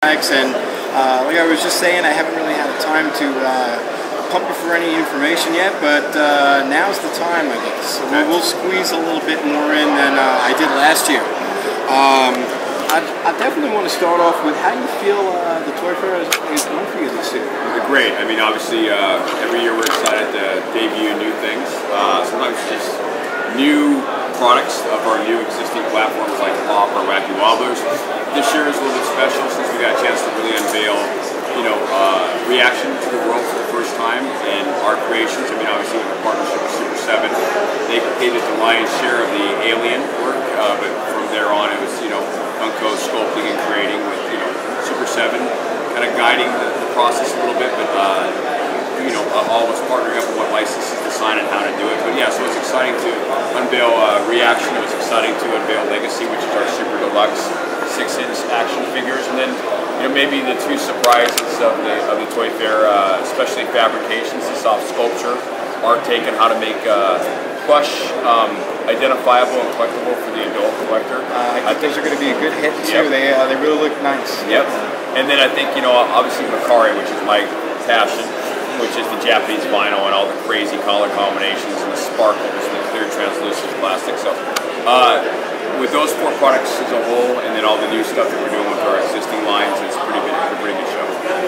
And like I was just saying, I haven't really had time to pump it for any information yet, but now's the time, I guess. So we'll squeeze a little bit more in than I did last year. I definitely want to start off with how you feel the Toy Fair is going for you this year. Great. I mean, obviously, every year we're excited to debut new things. Sometimes just new products of our new existing platforms like Pop or Wacky Wobblers. This year is a little bit special since we got a chance to really unveil, reaction to the world for the first time in our creations. I mean, obviously with the partnership with Super 7, they did the lion's share of the Alien work, but from there on it was, Funko sculpting and creating with, Super 7, kind of guiding the process a little bit, but all of us partnering up on what licenses to sign and how to do it. But yeah, so it's exciting to unveil Reaction. It was exciting to unveil Legacy, which is our super deluxe 6-inch action figures, and then maybe the two surprises of the Toy Fair, especially fabrications, the soft sculpture, our take on how to make plush identifiable and collectible for the adult collector. I think those are going to be a good hit too. Yep. They really look nice. Yep. And then I think obviously Makari, which is my passion, which is the Japanese vinyl and all the crazy color combinations and the sparkles and the clear translucent plastic. So with those 4 products as a whole, and then all the new stuff that we're doing with our existing lines, it's a pretty good show.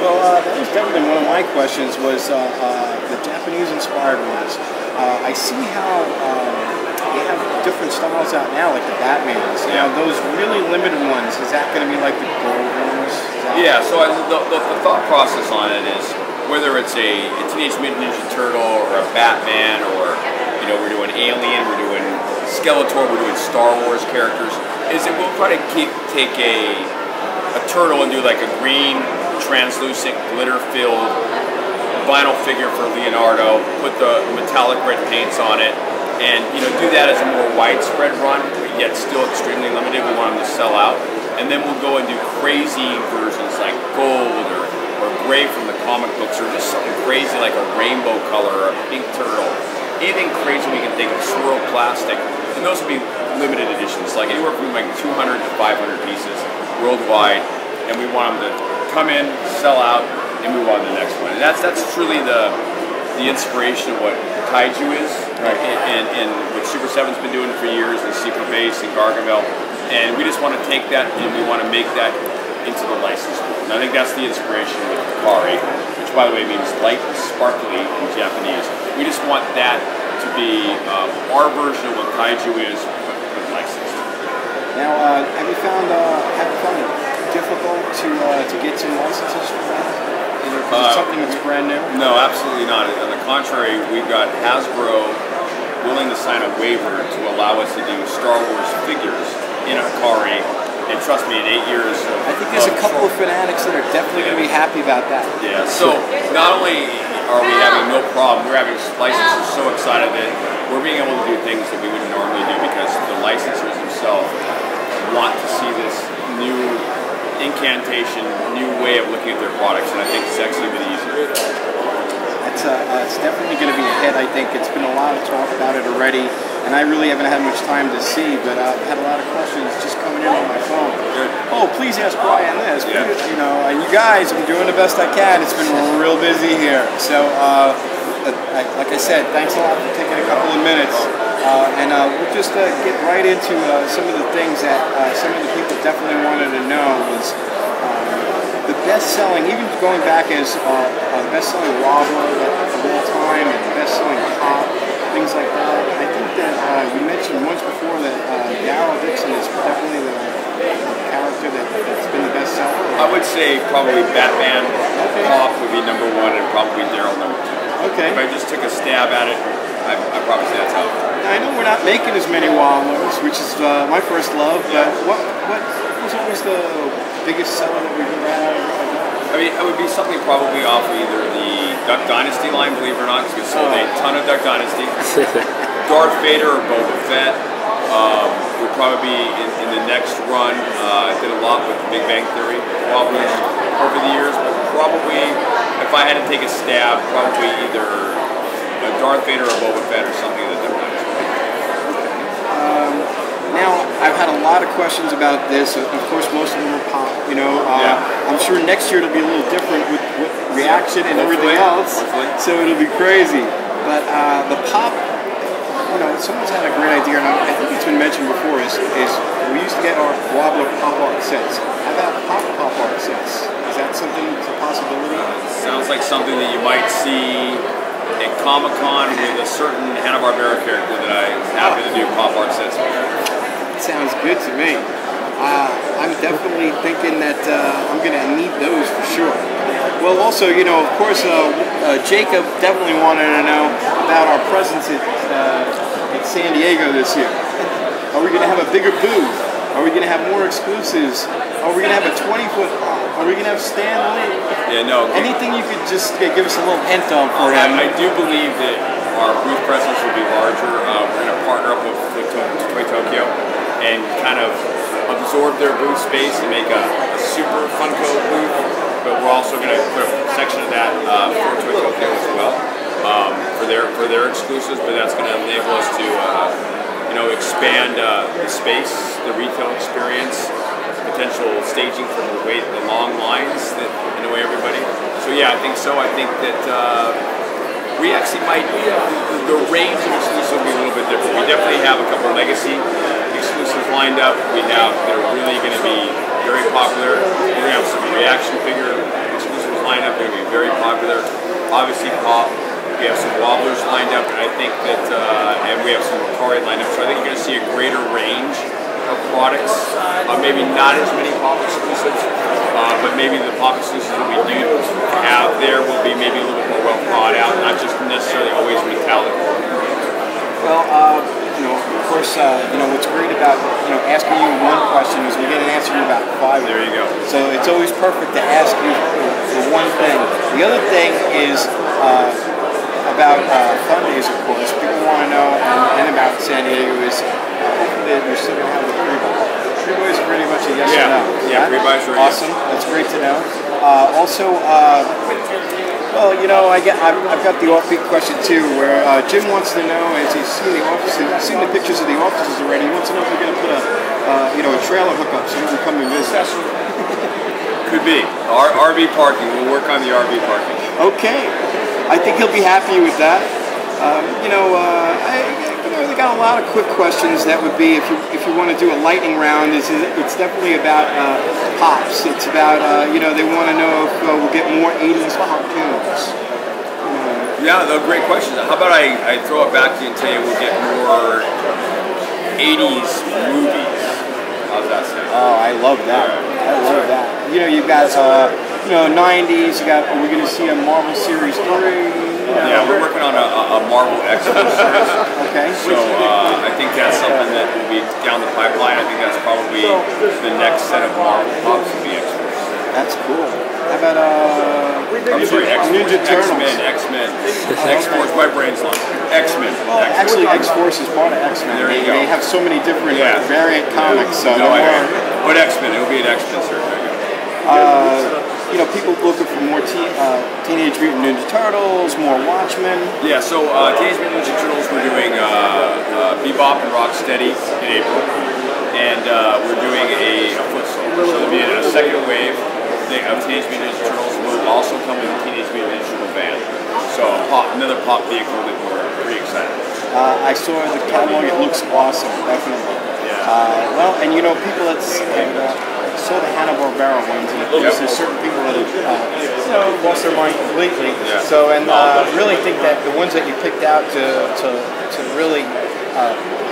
Well, that was definitely one of my questions was the Japanese-inspired ones. I see how they have different styles out now, like the Batmans. Now, those really limited ones, is that going to be like the gold ones? Yeah, so the thought process on it is whether it's a Teenage Mutant Ninja Turtle or a Batman or, we're doing Alien, we're doing Skeletor, we're doing Star Wars characters, is that we'll try to take a turtle and do like a green, translucent, glitter-filled vinyl figure for Leonardo, put the metallic red paints on it, and do that as a more widespread run, but yet still extremely limited. We want them to sell out. And then we'll go and do crazy versions like gold or gray from the comic books, or just something crazy like a rainbow color or a pink turtle. Anything crazy we can think of, swirl plastic, and those will be limited editions, like anywhere from like 200 to 500 pieces worldwide, and we want them to come in, sell out, and move on to the next one. And that's truly the inspiration of what Kaiju is, right? And what Super 7's been doing for years, and Secret Base and Gargamel, and we just want to take that and we want to make that into the license world. And I think that's the inspiration with Makari, which by the way means light and sparkly in Japanese. We just want that to be our version of what Kaiju is, but licensed. Now, have you found it difficult to get some licenses for that? Is it something that's brand new? No, absolutely not. On the contrary, we've got Hasbro willing to sign a waiver to allow us to do Star Wars figures in Makari. And trust me, in 8 years I think there's a couple of fanatics that are definitely going to be happy about that. Yeah, so not only are we having no problem, we're having licensors so excited that we're being able to do things that we wouldn't normally do because the licensors themselves want to see this new incantation, new way of looking at their products, and I think it's actually really easy. It's definitely going to be a hit, I think. It's been a lot of talk about it already, and I really haven't had much time to see, but I've had a lot of questions just coming in on my phone. Good. Oh, please ask Brian this. Yeah. And you guys, I'm doing the best I can. It's been real busy here. So, like I said, thanks a lot for taking a couple of minutes. And we'll just get right into some of the things that some of the people definitely wanted to know was the best-selling, even going back as the best-selling wobbler of all time and the best-selling pop, things like that. I think that you mentioned once before that Daryl Dixon is definitely the character that's been the best-seller. I would say probably Batman, Pop would be #1, and probably Daryl #2. Okay. If I just took a stab at it, I'd probably say that's how. I know we're not making as many wobblers, which is my first love, but what was always the biggest seller that we've ever had? I mean, it would be something probably off either the Duck Dynasty line, believe it or not, because we sold a ton of Duck Dynasty. Darth Vader or Boba Fett would probably be in the next run. I did a lot with Big Bang Theory wobblers over the years, but probably, if I had to take a stab, probably either Darth Vader or Boba Fett or something of the Duck Dynasty. Now, I've had a lot lot of questions about this. Of course, most of them are pop. You know, I'm sure next year it'll be a little different with reaction and everything else. So it'll be crazy. But the pop, you know, someone's had a great idea, and I think it's been mentioned before. Is we used to get our wobbler pop art sets. How about pop art sets? Is that something that's a possibility? Sounds like something that you might see at Comic-Con with a certain Hanna-Barbera character that I happen to do pop art sets with. Sounds good to me. I'm definitely thinking that I'm going to need those for sure. Well, also, you know, of course, Jacob definitely wanted to know about our presence at San Diego this year. Are we going to have a bigger booth? Are we going to have more exclusives? Are we going to have a 20-foot pop? Are we going to have Stan Lee? Yeah, no. Anything you could just give us a little hint of for him? I do believe that our booth presence will be larger. We're going to partner up with Toy Tokyo and kind of absorb their booth space and make a super Funko booth. But we're also going to put a section of that for Toy Tokyo as well for their exclusives. But that's going to enable us to expand the space, the retail experience, potential staging for the long lines that annoy everybody. So yeah, I think so. I think that we actually might, the range of exclusives will be a little bit different. We definitely have a couple of legacy exclusives lined up. That are really going to be very popular. We're going to have some reaction figure exclusives lined up. They're going to be very popular. Obviously pop. We have some wobblers lined up, and I think that, and we have some Atari lined up. So I think you're going to see a greater range of products. Maybe not as many pop exclusives, but maybe the pop exclusives that we do have there will be maybe a little bit more well thought out, not just necessarily always metallic. Well, of course, what's great about asking you one question is we get an answer in about 5. There you go. So it's always perfect to ask you the one thing. The other thing is about Fundays, of course. People want to know, and about San Diego is that you're still going to have the pre-buy. Pre-buys are pretty much a yes or no. Yeah, pre-buys are awesome. Yes. That's great to know. Also, well, I've got the offbeat question too, where Jim wants to know, as he's seen the offices, seen the pictures of the offices already. He wants to know if we're going to put a trailer hookup so he can come and visit. Could be. Our RV parking. We'll work on the RV parking. Okay. I think he'll be happy with that. They got a lot of quick questions. That would be if you want to do a lightning round. It's definitely about pops. It's about they want to know if we'll get more 80s pop tunes. Yeah, no, great question. How about I throw it back to you and tell you we'll get more 80s movies. How's that sound? Oh, I love that. I love that. You've got 90s. Are we going to see a Marvel Series 3? Yeah, we're working on a Marvel X-Men series. Okay. So I think that's something that will be down the pipeline. I think that's probably the next set of Marvel pops will be X-Men. That's cool. How about Ninja Turtles? X-Men. X-Force. My brain's long. X-Men. Well, actually, X-Force is part of X-Men. They have so many different variant comics. So no, I hear you. But X-Men, it'll be an X-Men series. People looking for more Teenage Mutant Ninja Turtles, more Watchmen. Yeah, so Teenage Mutant Ninja Turtles, we're doing Bebop and Rocksteady in April, and we're doing a foot soldier. So there'll be a second wave of Teenage Mutant Ninja Turtles. We'll also come with a Teenage Mutant Ninja Turtle van. So another pop vehicle that we're pretty excited about. I saw the catalog. It looks awesome, definitely. Yeah. People that saw the Hanna-Barbera ones, and there's certain people that have lost their mind completely. Yeah. So, really think that the ones that you picked out to really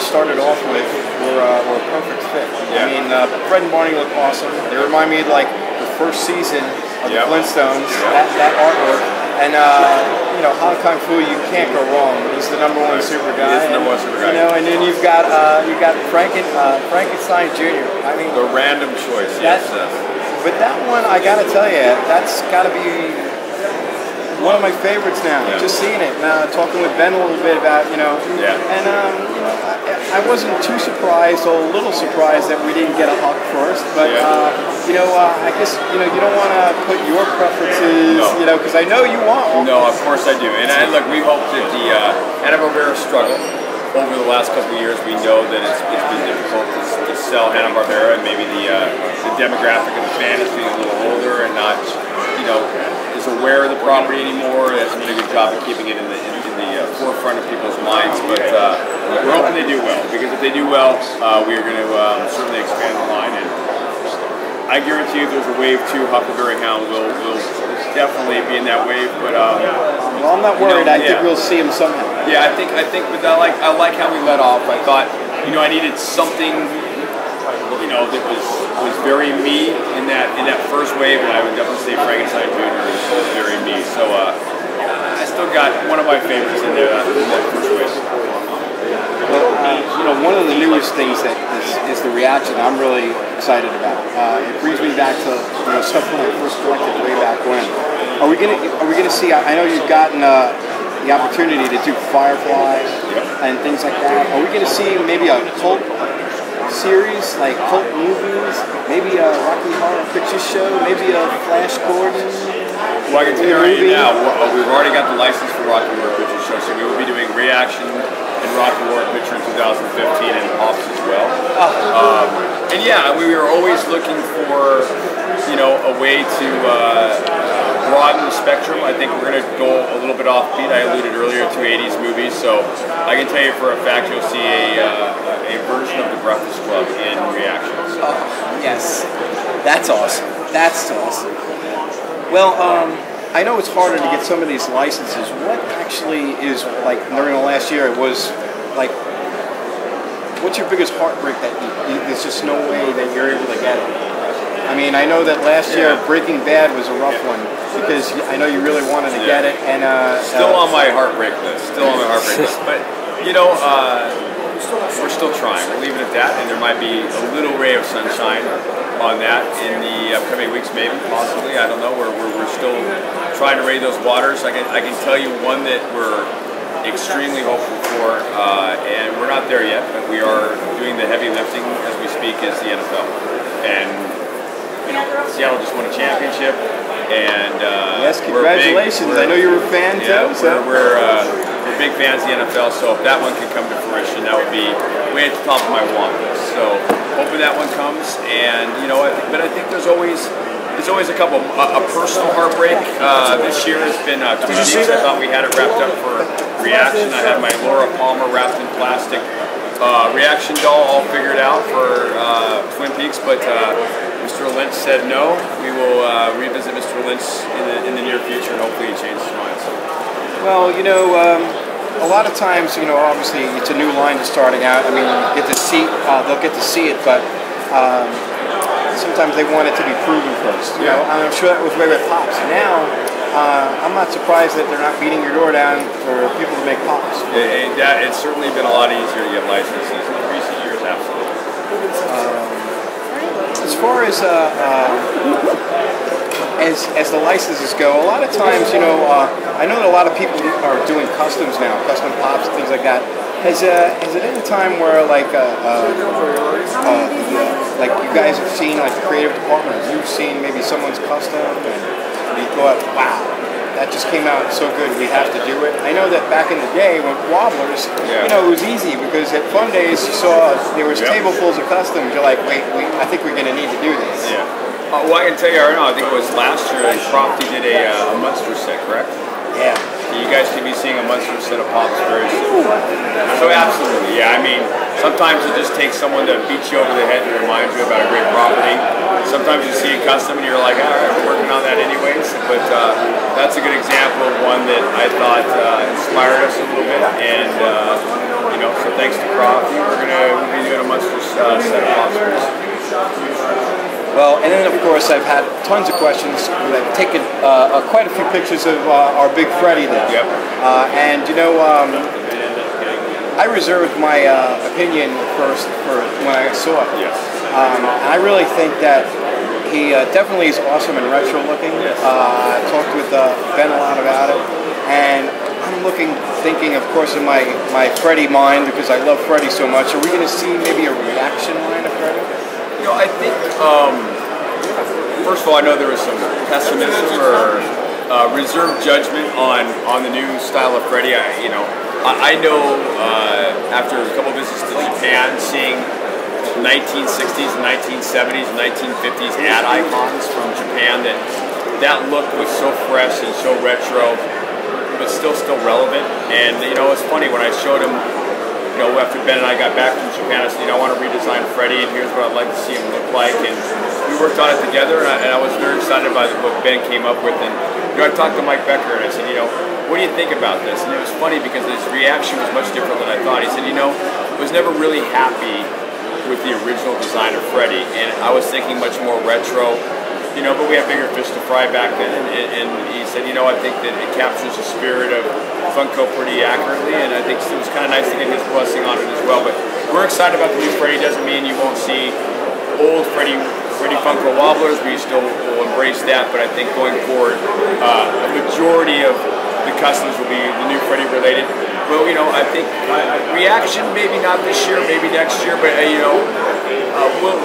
start it off with were a perfect fit. Yeah. I mean, Fred and Barney look awesome. They remind me of the first season of the Flintstones. That artwork. And Hong Kong Fu, you can't go wrong. He's the #1 super guy. He's the #1 super guy. And then you've got Frankenstein Jr. I mean, the random choice. Yes. But that one, I gotta tell you, that's gotta be one of my favorites now. Yeah. Just seeing it now, talking with Ben a little bit about and I wasn't too surprised, or a little surprised that we didn't get a Huck first. But I guess you don't want to put your preferences, because I know you want one. No, of course I do. And look, we hope that the Hanna-Barbera struggle over the last couple of years, we know that it's been difficult to sell Hanna-Barbera, and maybe the demographic of the fan is being a little older and not, is aware of the property anymore. It hasn't done a good job of keeping it in the forefront of people's minds. But we're hoping they do well, because if they do well, we are going to certainly expand the line. And I guarantee you, there's a wave 2. Huckleberry Hound will definitely be in that wave. But well, I'm not worried. I think we'll see him somehow. Yeah, I think. But I like how we let off. I thought, I needed something, that was very me in that first wave, and I would definitely say Frankenstein Jr. is very me. So I still got one of my favorites in that first wave. Well, one of the newest things that is the reaction I'm really excited about. It brings me back to stuff when I first collected way back when. Are we gonna see? I know you've gotten the opportunity to do Firefly and things like that. Are we gonna see maybe a cult series, like cult movies, maybe a Rocky Horror Picture Show, maybe a Flash Gordon? Well, I can tell you right now, we've already got the license for Rocky Horror Picture Show, so we will be doing reaction and Rocky Horror Picture in 2015 and Pops as well. And yeah, we were always looking for, a way to broaden the spectrum. I think we're going to go a little bit offbeat. I alluded earlier to 80s movies, so I can tell you for a fact you'll see a version of The Breakfast Club in reactions. Oh, yes. That's awesome. That's awesome. Well, I know it's harder to get some of these licenses. What actually is, like, during the last year, it was, like, what's your biggest heartbreak that there's just no way that you're able to get it? I mean, I know that last year Breaking Bad was a rough one, because I know you really wanted to get it, and still on my heartbreak list. Still on my heartbreak list. But we're still trying. We'll leave it at that, and there might be a little ray of sunshine on that in the upcoming weeks, maybe, possibly. I don't know. We're still trying to raise those waters. I can tell you one that we're extremely hopeful for, and we're not there yet, but we are doing the heavy lifting as we speak, is the NFL. And Seattle just won a championship, and yes, congratulations! I know you're a fan too. So we're big fans of the NFL. So if that one can come to fruition, that would be way at the top of my want list. So hoping that one comes, and but I think there's always a couple. A personal heartbreak this year has been Twin Peaks. I thought we had it wrapped up for reaction. I had my Laura Palmer wrapped in plastic reaction doll all figured out for Twin Peaks, but Mr. Lynch said no. We will revisit Mr. Lynch in the near future, and hopefully he changes his mind. Well, a lot of times, obviously it's a new line just starting out. I mean, they'll get to see it, but sometimes they want it to be proven first. I'm sure that was way with Pops. Now, I'm not surprised that they're not beating your door down for people to make Pops. It's certainly been a lot easier to get licenses in recent years, absolutely. As far as the licenses go, a lot of times, I know that a lot of people are doing customs now, custom Pops, things like that. Has it any time where like you guys have seen, like the creative department, you've seen maybe someone's custom and you thought, wow, that just came out so good, we have to do it? I know that back in the day when Wobblers, it was easy, because at Fundays you saw there was tablesfuls of customs. You're like, wait, I think we're going to need to do this. Yeah. Well, I can tell you right now, I think it was last year, Crofty did a Munster set, correct? Yeah. You guys can be seeing a Munster set of Pops very soon. So absolutely, yeah. I mean, sometimes it just takes someone to beat you over the head and remind you about a great property. Sometimes you see a custom and you're like, all right, we're working on that anyways. But that's a good example of one that I thought inspired us a little bit. And so thanks to Crofty, we'll be doing a Munster set of Pops very soon. Well, and then of course I've had tons of questions. I've taken quite a few pictures of our big Freddy there. Yep. And I reserved my opinion first for when I saw it. Yes. I really think that he definitely is awesome and retro looking. Yes. I talked with Ben a lot about it, and I'm thinking of course in my Freddy mind, because I love Freddy so much. Are we going to see maybe a reaction line of Freddy? I think, first of all, I know there was some pessimism or reserved judgment on the new style of Freddy. I know after a couple of visits to Japan, seeing 1960s, 1970s, 1950s ad icons from Japan, that look was so fresh and so retro, but still relevant. And you know, it's funny when I showed him, you know, after Ben and I got back from Japan, I said, you know, I want to redesign Freddy, and here's what I'd like to see him look like. And we worked on it together, and I was very excited by what Ben came up with. And you know, I talked to Mike Becker, and I said, you know, what do you think about this? And it was funny because his reaction was much different than I thought. He said, you know, I was never really happy with the original design of Freddy, and I was thinking much more retro, you know, but we had bigger fish to fry back then, and he said, you know, I think that it captures the spirit of Funko pretty accurately, and I think it was kind of nice to get his blessing on it as well. But we're excited about the new Freddy. Doesn't mean you won't see old Freddy Funko wobblers. We still will embrace that, but I think going forward, a majority of the customs will be the new Freddy related. Well, you know, I think reaction, maybe not this year, maybe next year, but you know, we'll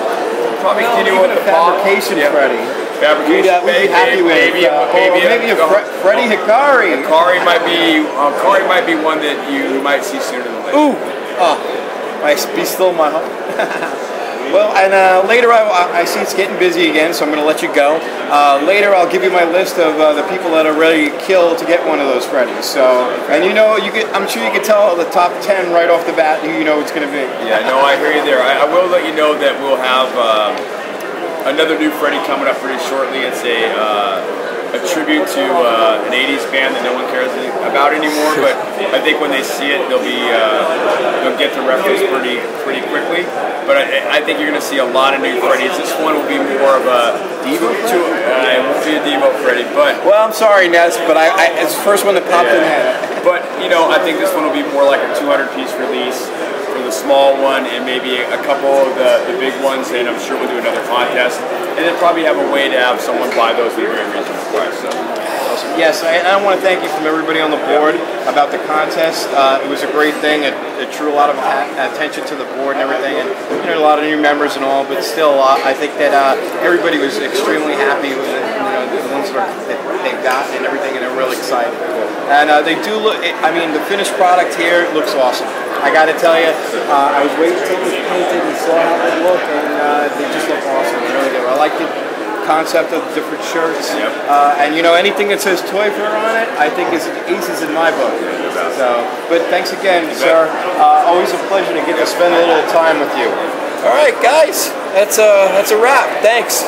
probably continue with the fabrication Freddy. Fabrication, we'd be happy with maybe a Freddy Hikari. Hikari might be one that you might see sooner than later. Ooh, might be still in my heart. Well, and later I see it's getting busy again, so I'm going to let you go. Later I'll give you my list of the people that are ready to kill to get one of those Freddys. So, and you know, I'm sure you can tell the top 10 right off the bat who you know it's going to be. Yeah, no, I hear you there. I will let you know that we'll have another new Freddy coming up pretty shortly. It's a tribute to an 80s band that no one cares about anymore, but I think when they see it, they'll get the reference pretty quickly. But I think you're going to see a lot of new Freddys. This one will be more of a Devo. It won't be a Devo Freddy, but well, I'm sorry, Ness, but it's the first one that popped in the head. But you know, I think this one will be more like a 200-piece release for the small one, and maybe a couple of the big ones. And I'm sure we'll do another contest, and then probably have a way to have someone buy those at a very reasonable price. So. Yes, I want to thank you from everybody on the board about the contest. It was a great thing. It drew a lot of attention to the board and everything, and you know, a lot of new members and all. But still, I think that everybody was extremely happy with it, you know, the ones that they've gotten and everything, and they're really excited. And they do look. I mean, the finished product here looks awesome. I got to tell you, I was waiting until it was painted and saw how they look, and they just look awesome. They really do. I like the concept of different shirts, and you know, anything that says Toy Fair on it, I think is aces in my book. So, but thanks again, sir. Always a pleasure to get to spend a little time with you. All right, guys, that's a wrap. Thanks.